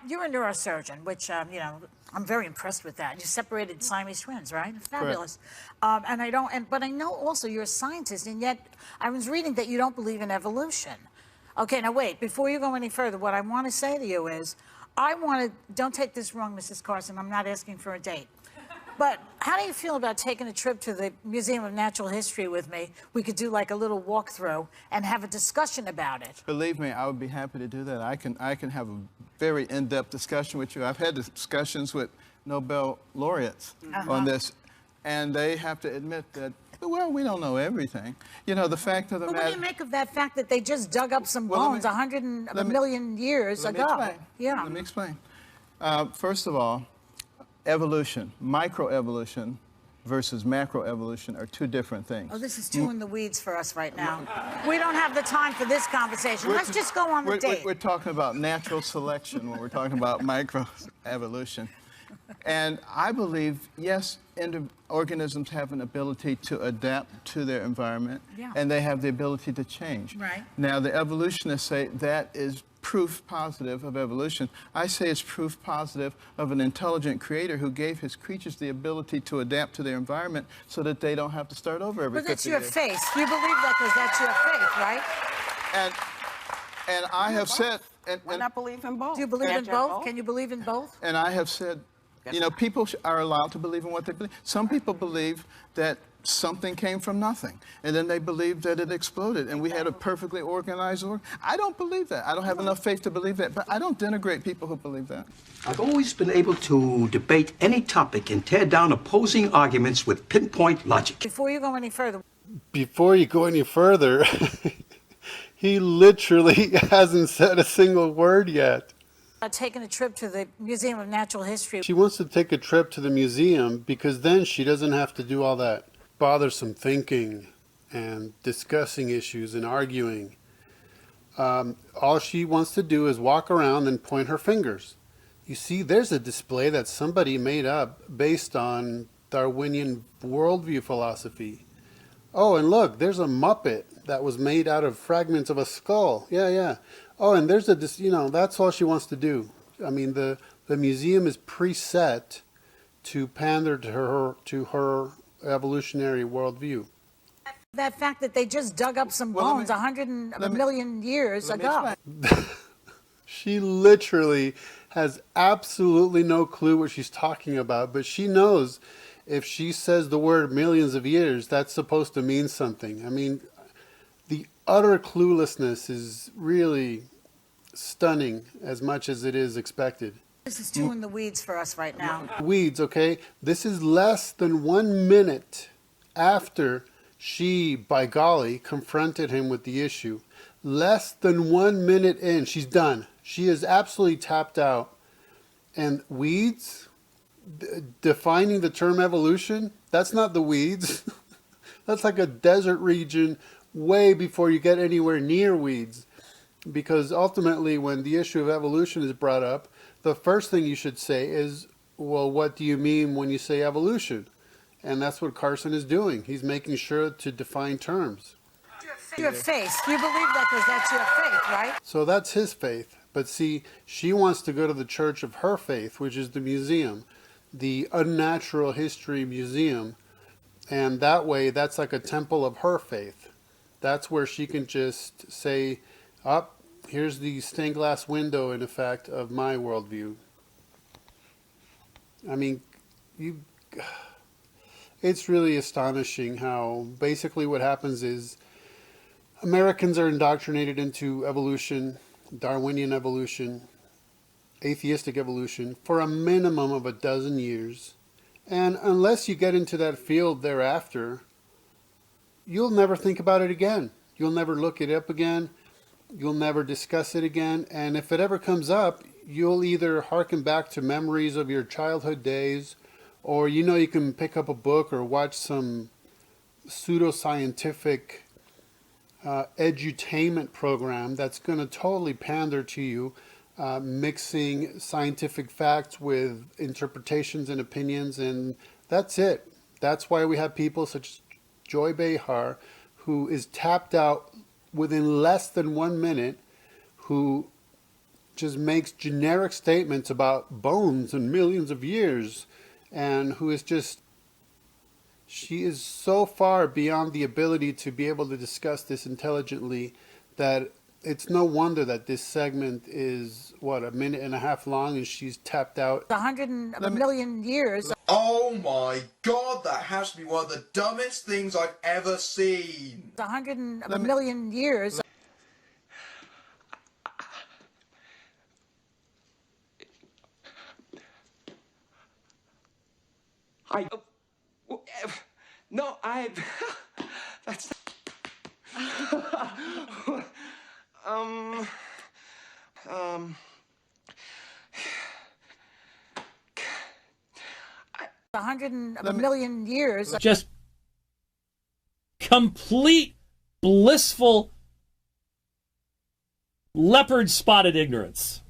you're a neurosurgeon, which, I'm very impressed with that. You separated Siamese twins, right? Fabulous. But I know also you're a scientist, and yet I was reading that you don't believe in evolution. Okay, now wait, before you go any further, what I want to say to you is, don't take this wrong, Mrs. Carson, I'm not asking for a date. But how do you feel about taking a trip to the Museum of Natural History with me? We could do like a little walkthrough and have a discussion about it. Believe me, I would be happy to do that. I can have a very in-depth discussion with you. I've had discussions with Nobel laureates on this, and they have to admit that, well, we don't know everything. You know, the fact of the matter... What do you make of that fact that they just dug up some bones 100 million years ago? Let me explain. First of all, evolution, microevolution versus macroevolution are two different things. Oh, this is too in the weeds for us right now. We don't have the time for this conversation. Let's just go on the date. We're talking about natural selection when we're talking about microevolution. And I believe, yes, organisms have an ability to adapt to their environment, and they have the ability to change. Right. Now, the evolutionists say that is proof positive of evolution. I say it's proof positive of an intelligent creator who gave his creatures the ability to adapt to their environment so that they don't have to start over every 50 years. But that's your faith. You believe that because that's your faith, right? And I have said... Why not believe in both? Do you believe in both? Can you believe in both? And I have said, you know, people are allowed to believe in what they believe. Some people believe that something came from nothing, and then they believe that it exploded, and we had a perfectly organized org. I don't believe that. I don't have enough faith to believe that, but I don't denigrate people who believe that. I've always been able to debate any topic and tear down opposing arguments with pinpoint logic. Before you go any further, he literally hasn't said a single word yet. Taking a trip to the Museum of Natural History. She wants to take a trip to the museum because then she doesn't have to do all that bothersome thinking and discussing issues and arguing. All she wants to do is walk around and point her fingers. You see, there's a display that somebody made up based on Darwinian worldview philosophy. Oh, and look, there's a Muppet that was made out of fragments of a skull. Yeah. Oh, and there's that's all she wants to do. I mean, the museum is preset to pander to her evolutionary worldview. That fact that they just dug up some bones 100 million years ago. She literally has absolutely no clue what she's talking about, but she knows if she says the word millions of years, that's supposed to mean something. I mean, the utter cluelessness is really stunning as much as it is expected. This is too in the weeds for us right now. Weeds, okay? This is less than 1 minute after she, by golly, confronted him with the issue. Less than 1 minute in, she's done. She is absolutely tapped out. And weeds, defining the term evolution, that's not the weeds. That's like a desert region way before you get anywhere near weeds. Because ultimately, when the issue of evolution is brought up, the first thing you should say is, well, what do you mean when you say evolution? And that's what Carson is doing. He's making sure to define terms. Your faith. You believe that because that's your faith, right? So that's his faith. But see, she wants to go to the church of her faith, which is the museum, the Unnatural History Museum. And that way, that's like a temple of her faith. That's where she can just say, here's the stained glass window, in effect, of my worldview. I mean, it's really astonishing how basically what happens is Americans are indoctrinated into evolution, Darwinian evolution, atheistic evolution, for a minimum of 12 years. And unless you get into that field thereafter, you'll never think about it again. You'll never look it up again. You'll never discuss it again. And if it ever comes up, you'll either hearken back to memories of your childhood days, or you can pick up a book or watch some pseudoscientific edutainment program that's going to totally pander to you, mixing scientific facts with interpretations and opinions, and that's it. That's why we have people such as Joy Beyhar, who is tapped out within less than 1 minute, who just makes generic statements about bones and millions of years, and who is just, she is so far beyond the ability to be able to discuss this intelligently that it's no wonder that this segment is, what, a minute and a half long, and she's tapped out. 100 million years. Oh my God, that has to be one of the dumbest things I've ever seen. 100 million years. No, that's, um, 100 million years. Just complete blissful leopard spotted ignorance.